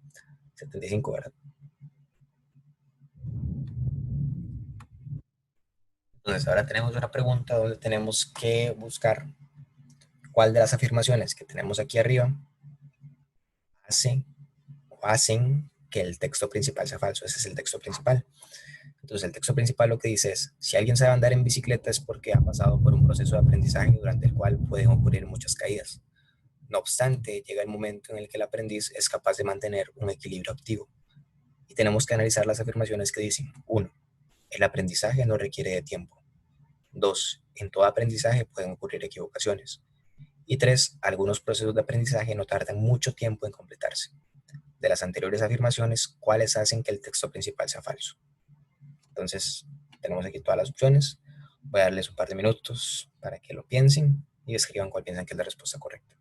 75, ¿verdad? Entonces, ahora tenemos una pregunta donde tenemos que buscar cuál de las afirmaciones que tenemos aquí arriba hace o hacen que el texto principal sea falso. Ese es el texto principal. Entonces, el texto principal lo que dice es, si alguien sabe andar en bicicleta es porque ha pasado por un proceso de aprendizaje durante el cual pueden ocurrir muchas caídas. No obstante, llega el momento en el que el aprendiz es capaz de mantener un equilibrio activo. Y tenemos que analizar las afirmaciones que dicen, 1. El aprendizaje no requiere de tiempo. 2. En todo aprendizaje pueden ocurrir equivocaciones. Y 3. Algunos procesos de aprendizaje no tardan mucho tiempo en completarse. De las anteriores afirmaciones, ¿cuáles hacen que el texto principal sea falso? Entonces, tenemos aquí todas las opciones. Voy a darles un par de minutos para que lo piensen y escriban cuál piensan que es la respuesta correcta.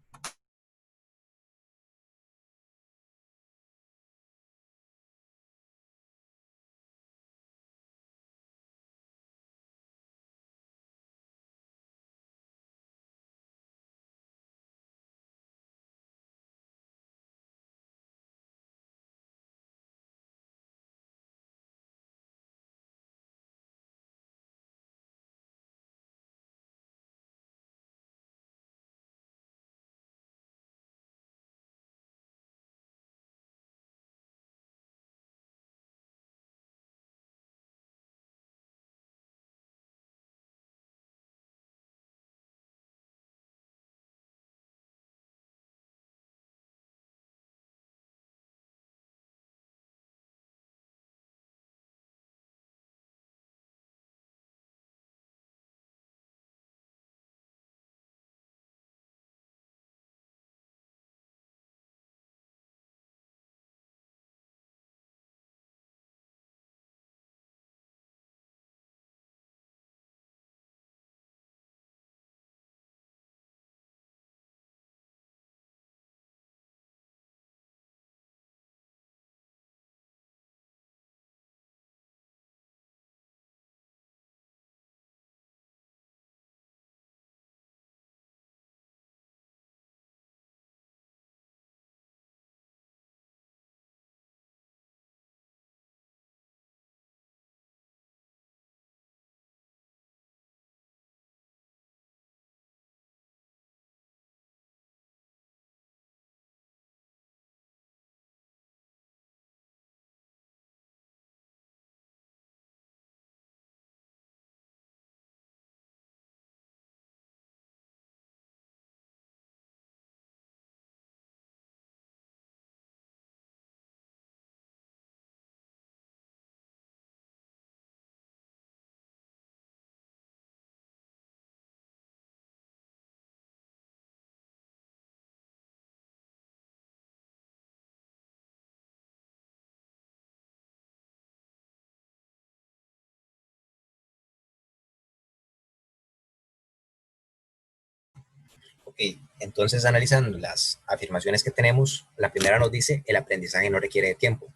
Ok, entonces analizando las afirmaciones que tenemos, la primera nos dice el aprendizaje no requiere de tiempo.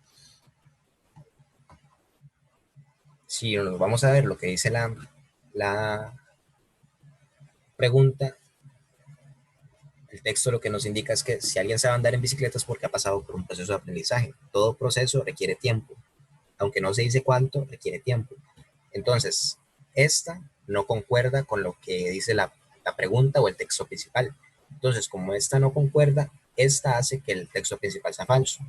Si nos vamos a ver lo que dice la pregunta, El texto lo que nos indica es que si alguien sabe andar en bicicleta es porque ha pasado por un proceso de aprendizaje. Todo proceso requiere tiempo. Aunque no se dice cuánto, requiere tiempo. Entonces, esta no concuerda con lo que dice la pregunta o el texto principal. Entonces, como esta no concuerda, esta hace que el texto principal sea falso.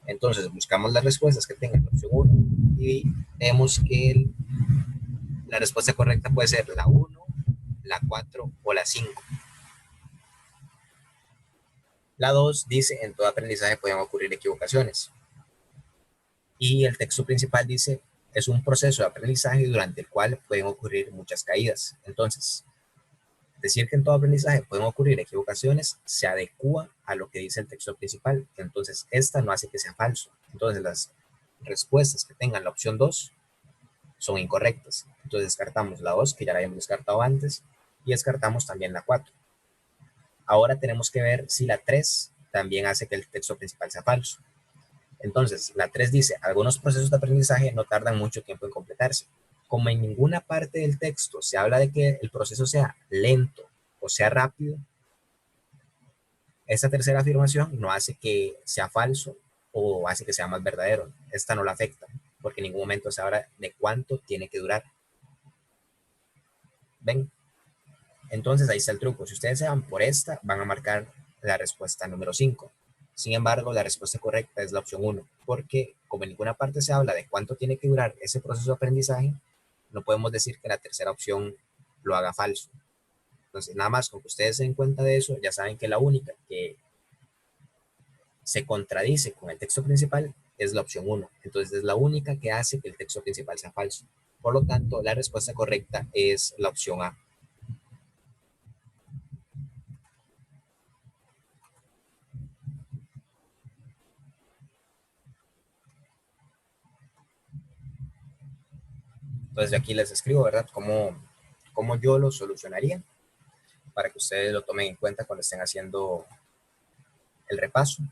Entonces, buscamos las respuestas que tengan la opción 1 y vemos que la respuesta correcta puede ser la 1, la 4 o la 5. La 2 dice, en todo aprendizaje pueden ocurrir equivocaciones. Y el texto principal dice, es un proceso de aprendizaje durante el cual pueden ocurrir muchas caídas. Entonces, decir que en todo aprendizaje pueden ocurrir equivocaciones se adecua a lo que dice el texto principal. Entonces, esta no hace que sea falso. Entonces, las respuestas que tengan la opción 2 son incorrectas. Entonces, descartamos la 2, que ya la habíamos descartado antes, y descartamos también la 4. Ahora tenemos que ver si la 3 también hace que el texto principal sea falso. Entonces, la 3 dice, algunos procesos de aprendizaje no tardan mucho tiempo en completarse. Como en ninguna parte del texto se habla de que el proceso sea lento o sea rápido, esta tercera afirmación no hace que sea falso o hace que sea más verdadero. Esta no la afecta, porque en ningún momento se habla de cuánto tiene que durar. ¿Ven? Entonces ahí está el truco. Si ustedes se van por esta, van a marcar la respuesta número 5. Sin embargo, la respuesta correcta es la opción 1, porque como en ninguna parte se habla de cuánto tiene que durar ese proceso de aprendizaje, no podemos decir que la tercera opción lo haga falso. Entonces, nada más con que ustedes se den cuenta de eso, ya saben que la única que se contradice con el texto principal es la opción 1. Entonces, es la única que hace que el texto principal sea falso. Por lo tanto, la respuesta correcta es la opción A. Entonces, yo aquí les escribo, ¿verdad? Cómo yo lo solucionaría para que ustedes lo tomen en cuenta cuando estén haciendo el repaso.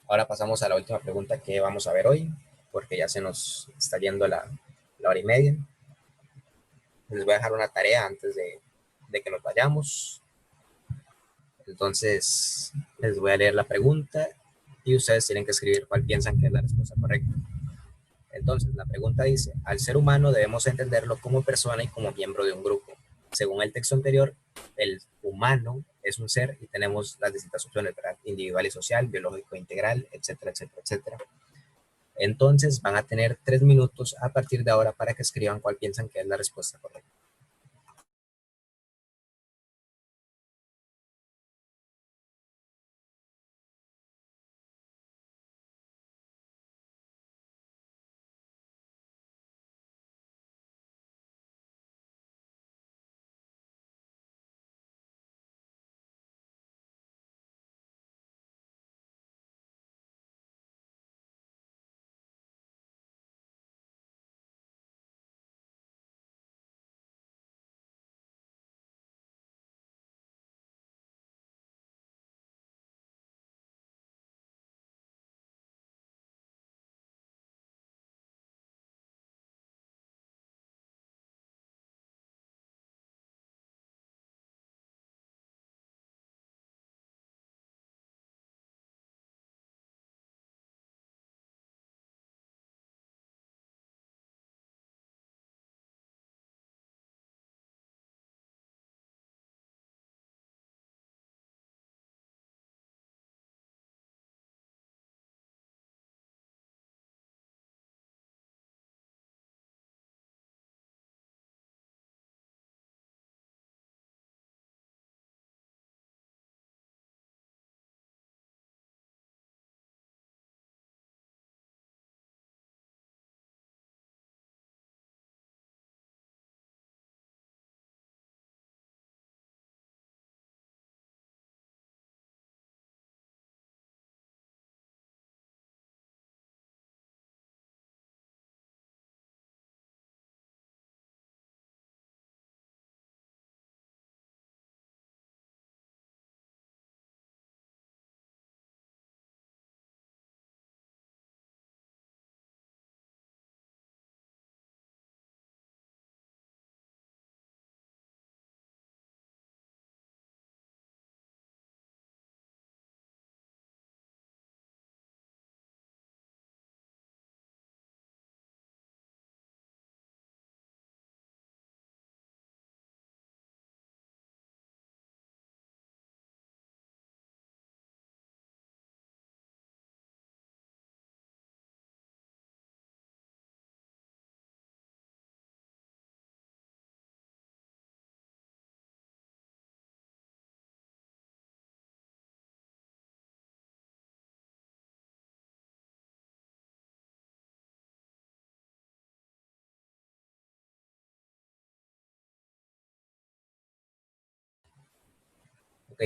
Ahora pasamos a la última pregunta que vamos a ver hoy, porque ya se nos está yendo la hora y media. Les voy a dejar una tarea antes de que nos vayamos. Entonces, les voy a leer la pregunta y ustedes tienen que escribir cuál piensan que es la respuesta correcta. Entonces, la pregunta dice, al ser humano debemos entenderlo como persona y como miembro de un grupo. Según el texto anterior, el humano es un ser y tenemos las distintas opciones, ¿verdad? Individual y social, biológico e integral, etcétera, etcétera, etcétera. Entonces, van a tener 3 minutos a partir de ahora para que escriban cuál piensan que es la respuesta correcta.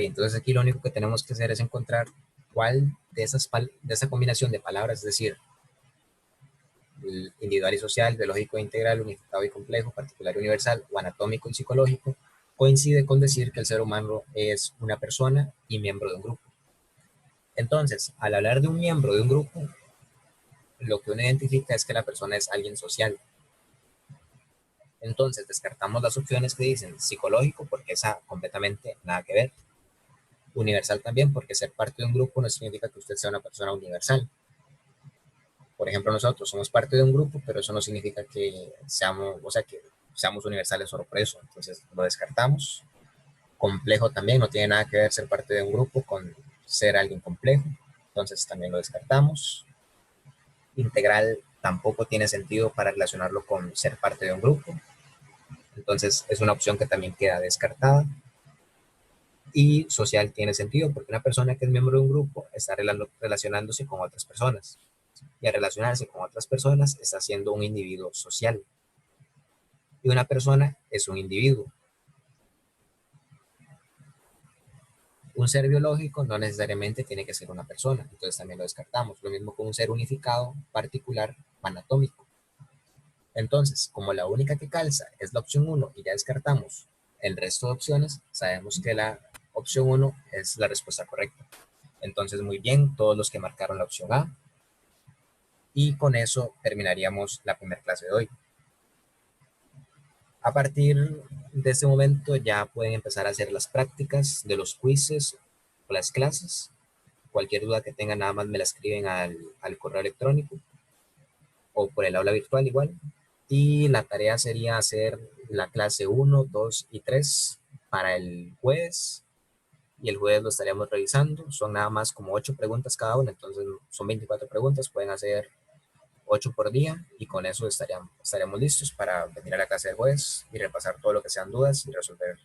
entonces aquí lo único que tenemos que hacer es encontrar cuál de esa combinación de palabras, es decir, individual y social, biológico e integral, unificado y complejo, particular y universal, o anatómico y psicológico, coincide con decir que el ser humano es una persona y miembro de un grupo. Entonces, al hablar de un miembro de un grupo, lo que uno identifica es que la persona es alguien social. Entonces, descartamos las opciones que dicen psicológico porque esa completamente nada que ver. Universal también porque ser parte de un grupo no significa que usted sea una persona universal. Por ejemplo, nosotros somos parte de un grupo, pero eso no significa que seamos, o sea, que seamos universales solo por eso. Entonces, lo descartamos. Complejo también, no tiene nada que ver ser parte de un grupo con ser alguien complejo. Entonces, también lo descartamos. Integral tampoco tiene sentido para relacionarlo con ser parte de un grupo. Entonces, es una opción que también queda descartada. Y social tiene sentido porque una persona que es miembro de un grupo está relacionándose con otras personas. Y al relacionarse con otras personas está siendo un individuo social. Y una persona es un individuo. Un ser biológico no necesariamente tiene que ser una persona, entonces también lo descartamos. Lo mismo con un ser unificado, particular, anatómico. Entonces, como la única que calza es la opción uno y ya descartamos el resto de opciones, sabemos que la opción uno es la respuesta correcta. Entonces, muy bien, todos los que marcaron la opción A. Y con eso terminaríamos la primera clase de hoy. A partir de este momento ya pueden empezar a hacer las prácticas de los quizzes o las clases. Cualquier duda que tengan, nada más me la escriben al correo electrónico o por el aula virtual igual. Y la tarea sería hacer la clase uno, 2 y 3 para el jueves. Y el jueves lo estaríamos revisando. Son nada más como 8 preguntas cada una, entonces son 24 preguntas. Pueden hacer 8 por día y con eso estaríamos listos para venir a la clase del jueves y repasar todo lo que sean dudas y resolver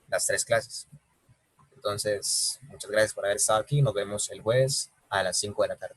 las 3 clases. Entonces, muchas gracias por haber estado aquí. Nos vemos el jueves a las 5 de la tarde.